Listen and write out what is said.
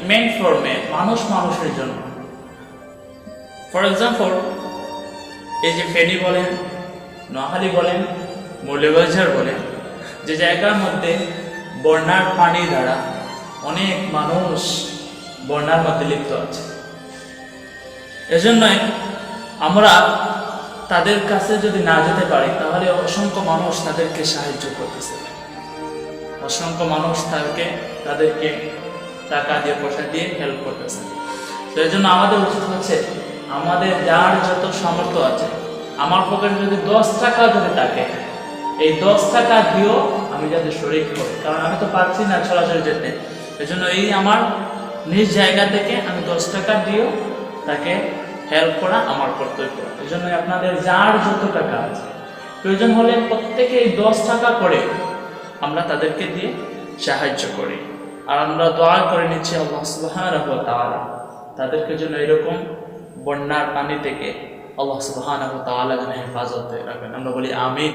meant for men, মানুষ মানুষের জন্য। ফর এক্সাম্পল, এই যে ফেনী বলেন, নোয়াখালী বলেন, মৌলভীবাজার বলেন, যে জায়গার মধ্যে বন্যার পানি দ্বারা অনেক মানুষ বন্যার মধ্যে লিপ্ত আছে, এজন্যই আমরা তাদের কাছে যদি না যেতে পারি তাহলে অসংখ্য মানুষ তাদেরকে সাহায্য করতেছে, অসংখ্য মানুষ তাদেরকে টাকা দিয়ে পয়সা দিয়ে হেল্প করতেছে। তো এই জন্য আমাদের উচিত হচ্ছে আমাদের যার যত সামর্থ্য আছে, আমার পকেটে যদি 10 টাকা যদি থাকে, এই 10 টাকা দিয়েও আমি যাতে শরীর করি, কারণ আমি তো পারছি না সরাসরি যেতে, এই জন্য এই আমার নিজ জায়গা থেকে আমি 10 টাকা দিয়েও তাকে হেল্প করা আমার কর্তব্য। এই জন্য আপনাদের যার যত টাকা আছে, প্রয়োজন হলে প্রত্যেকে এই 10 টাকা করে আমরা তাদেরকে দিয়ে সাহায্য করি। আর আমরা দোয়া করে নিচ্ছি আল্লাহ সুবহানাহু ওয়া তাআলা তাদেরকে জন্য এরকম বন্যার পানি থেকে আল্লাহ সুবহানাহু ওয়া তাআলা যেন হেফাজত রাখেন। আমরা বলি আমিন।